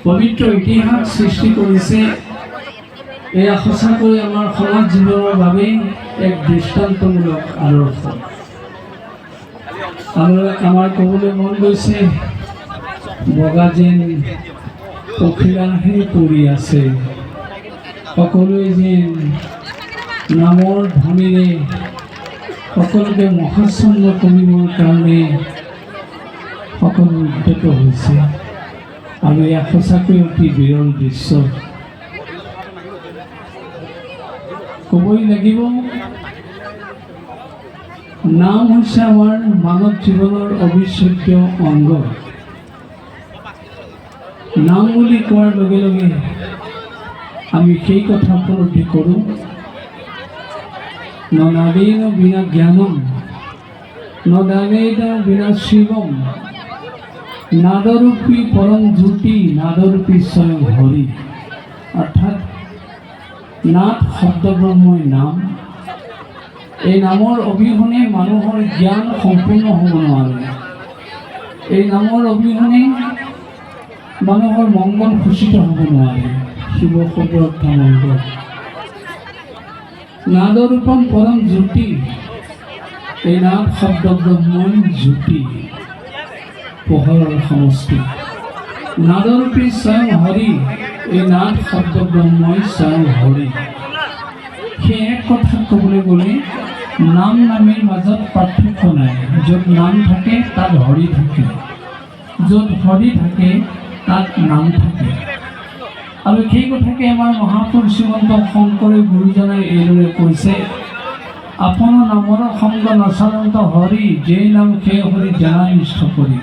পবিত্ৰ ইতিহাস সৃষ্টি কৰিছে। এয়া সঁচাকৈ আমাৰ সমাজ জীৱনৰ বাবে এক দৃষ্টান্তমূলক আদৰ্শ। আমাৰ ক'বলৈ মন গৈছে, বগা যেন পখিলাহে পৰি আছে, সকলোৱে যেন নামৰ ধ্বনিৰে সকলোকে মহাচ্ছন্ন কৰিবৰ কাৰণে সকলো উদ্যত হৈছে আৰু এয়া সঁচাকৈ অতি বিৰল দৃশ্য। ক'বই লাগিব, নাম হৈছে আমাৰ মানৱ জীৱনৰ অবিচ্ছেদ্য অংগ। নাম বুলি কোৱাৰ লগে লগে আমি সেই কথা উপলব্ধি কৰোঁ, ন নাদেন বিনা জ্ঞানম, ন দানেন বিনা শিৱম, নাদৰূপী পৰম জ্যোতি, নাদৰূপী স্বয়ং হৰি। অৰ্থাৎ নাদ শব্দব্ৰহ্মই নাম। এই নামৰ অবিহনে মানুহৰ জ্ঞান সম্পূৰ্ণ হ'ব নোৱাৰে। এই নামৰ অবিহনে মানুহৰ মংগল সূচিত হ'ব নোৱাৰে। শিৱ শব্দৰ অৰ্থ মংগল। নাদৰূপম পৰম জ্যোতি, এই নাদ শব্দব্ৰহ্মই জ্যোতি, পোহৰৰ সমষ্টি। নাদৰূপী স্বয়ং হৰি, এই নাদ শব্দব্ৰহ্মই স্বয়ং হৰি। সেই এক কথাত ক'বলৈ গ'লে নাম নামীৰ মাজত পাৰ্থক্য নাই। য'ত নাম থাকে তাত হৰি থাকে, য'ত হৰি থাকে তাত নাম থাকে। আৰু সেই কথাকে আমাৰ মহাপুৰুষ শ্ৰীমন্ত শংকৰে গুৰুজনাই এইদৰে কৈছে, আপোন নামৰ সংগ নচলন্ত হৰি, যেই নাম সেই হৰি জানা নিষ্ঠ কৰি।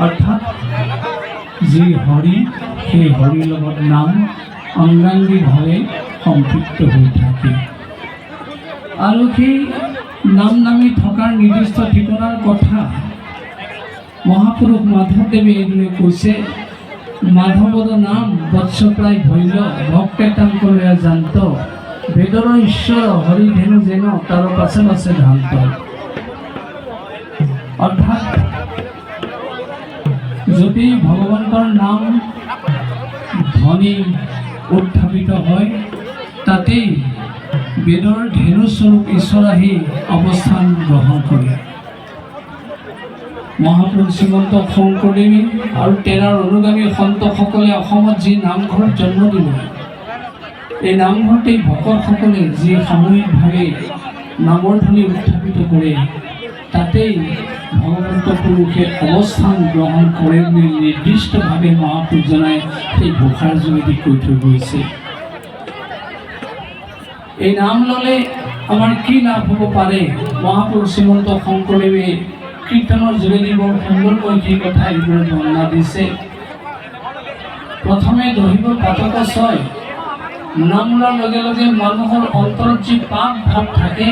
অৰ্থাৎ যি হৰি, সেই হৰিৰ লগত নাম অংগাংগীভাৱে সম্পৃক্ত হৈ থাকে। আৰু সেই নাম নামি থকাৰ নিৰ্দিষ্ট ঠিকনাৰ কথা মহাপুৰুষ মাধৱদেৱে এইদৰে কৈছে, মাধৱৰ নাম বৎস প্ৰায় ভৈল, ভক্তে তাংকলে জান্ত, বেদৰ ঈশ্বৰ হৰি ধেনু যেন, তাৰ পাছে পাছে ধান্ত। অৰ্থাৎ যদি ভগৱন্তৰ নাম ধ্বনি উত্থাপিত হয়, তাতেই বেদৰ ধেনুস্বৰূপ ঈশ্বৰ আহি অৱস্থান গ্ৰহণ কৰে। মহাপুৰুষ শ্ৰীমন্ত শংকৰদেৱে আৰু তেৰাৰ অনুগামী সন্তসকলে অসমত যি নামঘৰত জন্ম দিলে, এই নামঘৰতেই ভকতসকলে যি সামূহিকভাৱে নামৰ ধ্বনি উত্থাপিত কৰে, তাতেই ভগৱন্ত পুৰুষে অৱস্থান গ্ৰহণ কৰে বুলি নিৰ্দিষ্টভাৱে মহাপুৰুষজনাই সেই ঘোষাৰ যোগেদি কৈ থৈ গৈছে। এই নাম ল'লে আমাৰ কি লাভ হ'ব পাৰে, মহাপুৰুষ শ্ৰীমন্ত শংকৰদেৱে কীৰ্তনৰ যোগেদি বৰ সুন্দৰকৈ সেই কথা এইদৰে বৰ্ণনা দিছে। প্ৰথমে দহিব পাতক ছয়, নাম লোৱাৰ লগে লগে মানুহৰ অন্তৰত যি পাপ ভাৱ থাকে,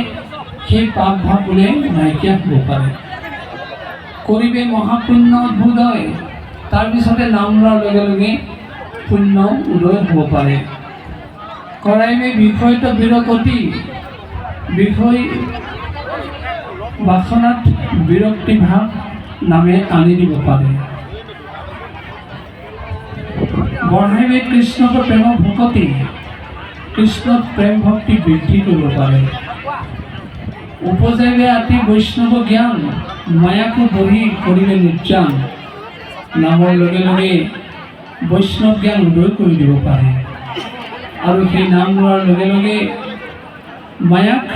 সেই পাপ ভাৱ বোলে নাইকিয়া হ'ব পাৰে। কৰিবে মহাপুণ্য উদয়, তাৰপিছতে নাম লোৱাৰ লগে লগে পুণ্য উদয় হ'ব পাৰে। কৰাইবে বিষয়ত বিৰকতি, বিষয় বাসনাত বিৰক্তি ভাৱ নামে আনি দিব পাৰে। বঢ়াইবে কৃষ্ণক প্ৰেম ভকতি, কৃষ্ণক প্ৰেম ভক্তি বৃদ্ধি কৰিব পাৰে। উপজাইবে আতি বৈষ্ণৱ জ্ঞান, মায়াকো বহি কৰিবে নিৰ্যান, নামৰ লগে লগে বৈষ্ণৱ জ্ঞান উদয় কৰি দিব পাৰে। আৰু সেই নাম লোৱাৰ লগে লগে মায়াক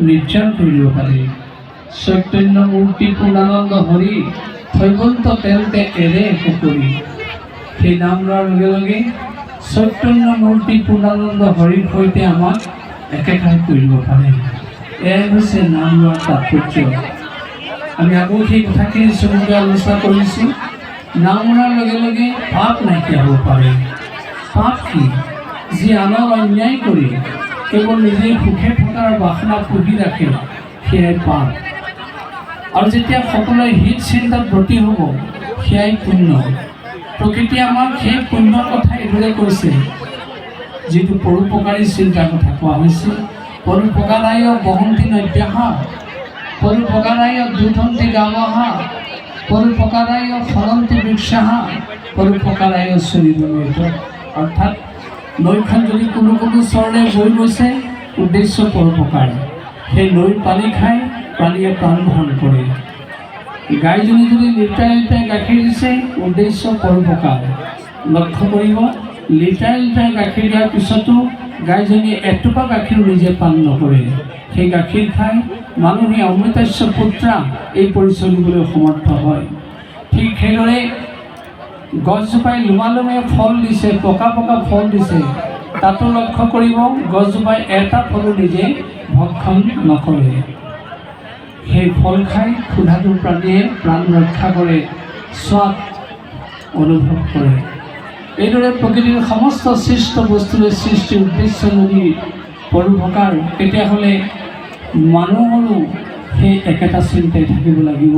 নিৰ্যান কৰি দিব পাৰে। চৈতন্য মূৰ্তি পূৰ্ণানন্দ হৰি, থৈবন্ত তেলতে এৰে কৰি। সেই নাম লোৱাৰ লগে লগে চৈতন্য মূৰ্তি পূৰ্ণানন্দ হৰিৰ সৈতে আমাক একেকাৰ কৰিব পাৰে। এয়াই হৈছে নাম লোৱাৰ তাৎপৰ্য। আমি আকৌ সেই কথাখিনি চমুকৈ আলোচনা কৰিছোঁ। নাম লোৱাৰ লগে লগে পাপ নাইকিয়া হ'ব পাৰে। পাপ কি? যি আনৰ অন্যায় কৰি কেৱল নিজে সুখে থকাৰ বাসনা পুহি ৰাখে, সেয়াই পাপ। আৰু যেতিয়া সকলোৱে হিত চিন্তাত ব্ৰতী হ'ব, সেয়াই পুণ্য। প্ৰকৃতিয়ে আমাক সেই পুণ্যৰ কথা এইদৰে কৈছে, যিটো পৰোপকাৰী চিন্তাৰ কথা কোৱা হৈছে। পৰোপকাৰায় বহন্তি নদ্যাহা, পৰোপকাৰায় দুধন্তি গাৱহা, পৰোপকাৰায় ফলন্তি বৃক্ষাঃ পৰোপকাৰায় সৰিদমেত। অৰ্থাৎ নৈখন যদি কোনো চৰণে বৈ গৈছে, উদ্দেশ্য পৰোপকাৰ, সেই নৈৰ পানী খাই প্ৰাণীয়ে প্ৰাণ ধাৰণ কৰে। গাইজনী যদি লিটাৰে লিটাৰে গাখীৰ দিছে, উদ্দেশ্য পৰোপকাৰ। লক্ষ্য কৰিব, লিটাৰে লিটাৰে গাখীৰ দিয়াৰ পিছতো গাইজনীয়ে এটোপা গাখীৰ নিজে পান নকৰে। সেই গাখীৰ খাই মানুহে অমৃতাস্য পুত্ৰা এই পৰিচয় দিবলৈ সমৰ্থ হয়। ঠিক সেইদৰে গছজোপাই লোমালোমে ফল দিছে, পকা পকা ফল দিছে, তাতো লক্ষ্য কৰিব গছজোপাই এটা ফলো নিজে ভক্ষণ নকৰে। সেই ফল খাই ক্ষুধাটো প্ৰাণীয়ে প্ৰাণ ৰক্ষা কৰে, স্বাদ অনুভৱ কৰে। এইদৰে প্ৰকৃতিৰ সমস্ত সৃষ্ট বস্তুৰে সৃষ্টিৰ উদ্দেশ্য যদি পৰোপকাৰ, তেতিয়াহ'লে মানুহৰো সেই একেটা চিন্তাই থাকিব লাগিব।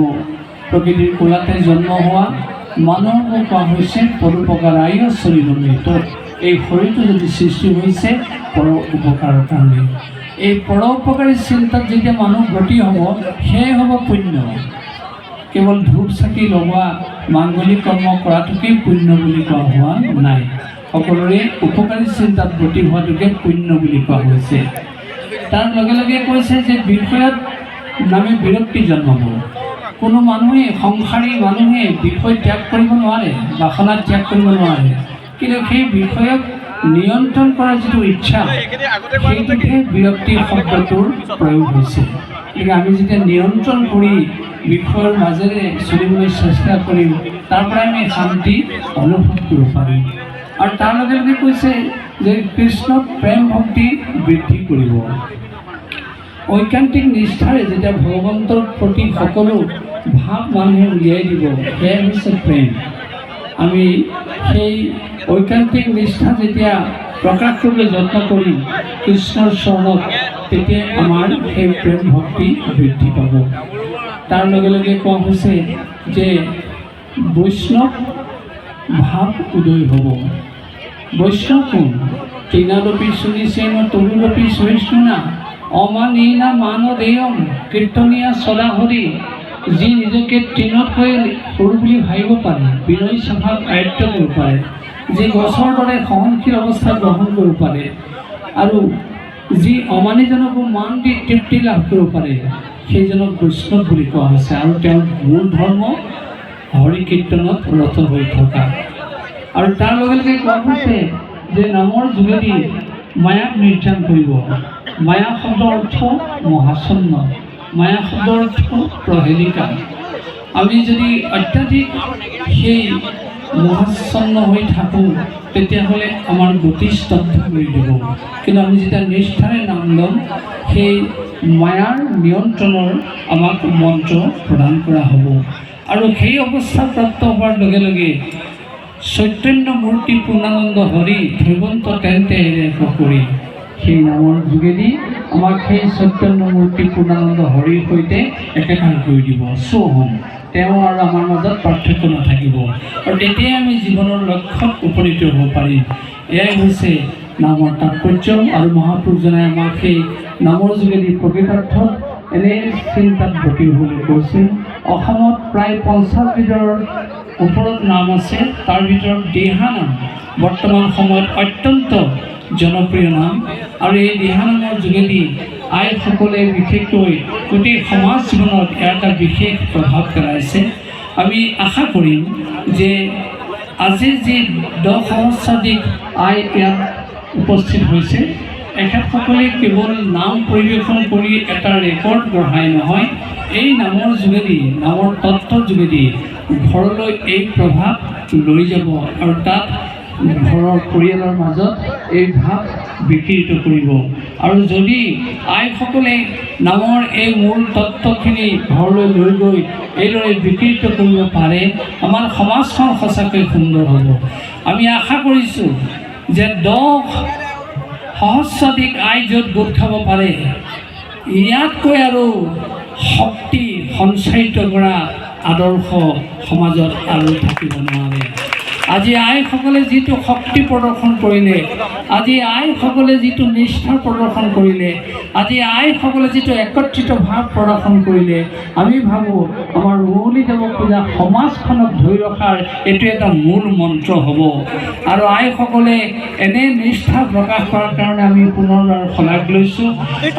প্ৰকৃতিৰ কোলাতে জন্ম হোৱা মানুহকো কোৱা হৈছে পৰোপকাৰায় সৰিদমেত। এই শৰীৰটো যদি সৃষ্টি হৈছে পৰ উপকাৰৰ কাৰণে, এই পৰোপকাৰী চিন্তাত যেতিয়া মানুহ গতি হ'ব, সেয়াই হ'ব পুণ্য। কেৱল ধূপ চাকি লগোৱা, মাংগলিক কৰ্ম কৰাটোকেই পুণ্য বুলি কোৱা হোৱা নাই। সকলোৰে উপকাৰী চিন্তাত গতি হোৱাটোকে পুণ্য বুলি কোৱা হৈছে। তাৰ লগে লগে কৈছে যে বিষয়ত নামে বিৰক্তি জন্মাব। কোনো মানুহে, সংসাৰী মানুহে বিষয় ত্যাগ কৰিব নোৱাৰে, বাসনা ত্যাগ কৰিব নোৱাৰে, কিন্তু সেই বিষয়ক নিয়ন্ত্ৰণ কৰাৰ যিটো ইচ্ছা, সেইটোতে বিৰক্তি শব্দটোৰ প্ৰয়োগ হৈছে। গতিকে আমি যেতিয়া নিয়ন্ত্ৰণ কৰি বিষয়ৰ মাজেৰে চলিবলৈ চেষ্টা কৰিম, তাৰ পৰাই আমি শান্তি অনুভৱ কৰিব পাৰিম। আৰু তাৰ লগে লগে কৈছে যে কৃষ্ণক প্ৰেম ভক্তি বৃদ্ধি কৰিব। ঐকান্তিক নিষ্ঠাৰে যেতিয়া ভগৱন্তৰ প্ৰতি সকলো ভাৱ মানুহে উলিয়াই দিব, সেয়াই হৈছে প্ৰেম। আমি সেই ঐকান্তিক নিষ্ঠা যেতিয়া প্ৰকাশ কৰিবলৈ যত্ন কৰিম কৃষ্ণৰ চৰণত, তেতিয়া আমাৰ সেই প্ৰেম ভক্তি বৃদ্ধি পাব। তাৰ লগে লগে কোৱা হৈছে যে বৈষ্ণৱ ভাৱ উদয় হ'ব। বৈষ্ণৱ কোন? তৃণাদপি শুনিছেন তৰুদপি সহিষ্ণুনা অমানীনা মানদেয়ম কীৰ্তনীয়া সদা হৰি। যি নিজকে তৃণতকৈ সৰু বুলি ভাবিব পাৰে, বিনয় স্বভাৱ আয়ত্ব কৰিব পাৰে, যি গছৰ দৰে সহনশীল অৱস্থা গ্ৰহণ কৰিব পাৰে, আৰু যি অমানীজনকো মান দি তৃপ্তি লাভ কৰিব পাৰে, সেইজনক বৈষ্ণৱ বুলি কোৱা হৈছে। আৰু তেওঁৰ মূল ধৰ্ম হৰি কীৰ্তনত ৰত হৈ থকা। আৰু তাৰ লগে লগে কোৱা হৈছে যে নামৰ যোগেদি মায়াক নিৰ্যাণ কৰিব। মায়া শব্দৰ অৰ্থ মহাচ্ছন্ন, মায়া শব্দৰ অৰ্থ প্ৰহেলিকা। আমি যদি অত্যাধিক সেই মহাচ্ছন্ন হৈ থাকোঁ, তেতিয়াহ'লে আমাৰ গতি স্তব্ধ কৰি দিব। কিন্তু আমি যেতিয়া নিষ্ঠাৰে নাম ল'ম, সেই মায়াৰ নিয়ন্ত্ৰণৰ আমাক মন্ত্ৰ প্ৰদান কৰা হ'ব। আৰু সেই অৱস্থা প্ৰাপ্ত হোৱাৰ লগে লগে চৈতন্য মূৰ্তি পূৰ্ণানন্দ হৰি ধৈৱন্ত তেন্তে কৰি, সেই নামৰ যোগেদি আমাক সেই চৈতন্য মূৰ্তি পূৰ্ণানন্দ হৰিৰ সৈতে একেকাৰ কৰি দিব। সোহম, তেওঁ আৰু আমাৰ মাজত পাৰ্থক্য নাথাকিব, আৰু তেতিয়াই আমি জীৱনৰ লক্ষ্যত উপনীত হ'ব পাৰিম। এয়াই হৈছে নামৰ তাৎপৰ্য। আৰু মহাপুৰুষজনে আমাক সেই নামৰ যোগেদি প্ৰকৃতাৰ্থত এনে চিন্তাত গতি হ'বলৈ কৈছিল। অসমত প্ৰায় 50 বিধৰ ওপৰত নাম আছে। তাৰ ভিতৰত দিহা নাম বৰ্তমান সময়ত অত্যন্ত জনপ্ৰিয় নাম। আৰু এই দিহা নামৰ যোগেদি আইসকলে বিশেষকৈ গোটেই সমাজ জীৱনত ইয়াৰ এটা বিশেষ প্ৰভাৱ পেলাইছে। আমি আশা কৰিম যে আজি যি 10 সহস্ৰাধিক আই ইয়াত উপস্থিত হৈছে, এখেতসকলে কেৱল নাম পৰিৱেশন কৰি এটা ৰেকৰ্ড গঢ়াই নহয়, এই নামৰ যোগেদি, নামৰ তত্ত্বৰ যোগেদি ঘৰলৈ এই প্ৰভাৱ লৈ যাব, আৰু তাত ঘৰৰ পৰিয়ালৰ মাজত এই ভাৱ বিকৃত কৰিব। আৰু যদি আইসকলে নামৰ এই মূল তত্ত্বখিনি ঘৰলৈ লৈ গৈ এইদৰে বিকৃত কৰিব পাৰে, আমাৰ সমাজখন সঁচাকৈ সুন্দৰ হ'ব। আমি আশা কৰিছোঁ যে 10 সহস্ৰাধিক আই য'ত গোট খাব পাৰে, ইয়াতকৈ আৰু শক্তি সঞ্চাৰিত কৰা আদৰ্শ সমাজত আৰু থাকিব নোৱাৰে। আজি আইসকলে যিটো শক্তি প্ৰদৰ্শন কৰিলে, আজি আইসকলে যিটো নিষ্ঠা প্ৰদৰ্শন কৰিলে, আজি আইসকলে যিটো একত্ৰিত ভাৱ প্ৰদৰ্শন কৰিলে, আমি ভাবোঁ আমাৰ উৰুলি যাব খোজা সমাজখনক ধৰি ৰখাৰ এইটো এটা মূল মন্ত্ৰ হ'ব। আৰু আইসকলে এনে নিষ্ঠা প্ৰকাশ কৰাৰ কাৰণে আমি পুনৰবাৰ শলাগ লৈছোঁ।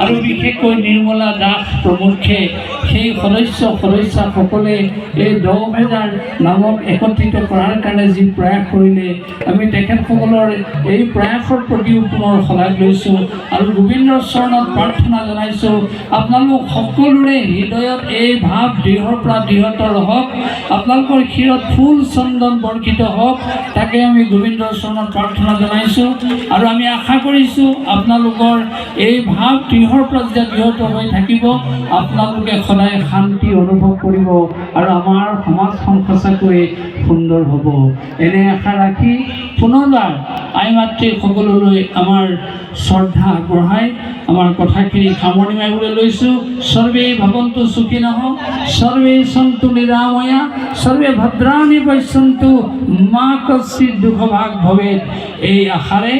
আৰু বিশেষকৈ নিৰ্মলা দাস প্ৰমুখ্যে সেই সদস্যসকলে এই 10,000 নামক একত্ৰিত কৰাৰ কাৰণে যি প্ৰয়াস কৰিলে, আমি তেখেতসকলৰ এই প্ৰয়াসৰ প্ৰতিও পুনৰ শলাগ লৈছোঁ আৰু গোবিন্দৰ চৰণত প্ৰাৰ্থনা জনাইছোঁ, আপোনালোক সকলোৰে হৃদয়ত এই ভাৱ দৃঢ়ৰ পৰা দৃঢ়তৰ হওক, আপোনালোকৰ শিৰত ফুল চন্দন বৰ্ষিত হওক, তাকে আমি গোবিন্দৰ চৰণত প্ৰাৰ্থনা জনাইছোঁ। আৰু আমি আশা কৰিছোঁ আপোনালোকৰ এই ভাৱ দৃঢ়ৰ পৰা যেতিয়া দৃঢ়ত হৈ থাকিব, আপোনালোকে সদায় শান্তি অনুভৱ কৰিব আৰু আমাৰ সমাজখন সঁচাকৈ সুন্দৰ হ'ব। এনে আশা ৰাখি পুনৰবাৰ আই মাতৃ সকলোলৈ আমাৰ শ্ৰদ্ধা আগবঢ়াই আমাৰ কথাখিনি সামৰণি মাৰিবলৈ লৈছোঁ। সৰ্বে ভৱন্তু সুখিনঃ, সৰ্বে সন্তু নিৰাময়া, সৰ্বে ভদ্ৰাণি পশ্যন্তু, মা কশ্চিৎ দুঃখভাগ ভৱেৎ। এই আশাৰে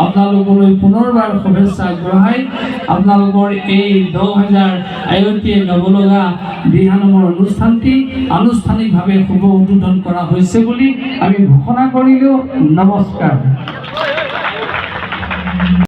আপোনালোকলৈ পুনৰবাৰ শুভেচ্ছা আগবঢ়াই আপোনালোকৰ এই 10,000 আয়তীয়ে গাব লগা দিহানামৰ অনুষ্ঠানটি আনুষ্ঠানিকভাৱে শুভ উদ্বোধন কৰা হৈছে বুলি আমি ঘোষণা কৰিলোঁ। নমস্কাৰ।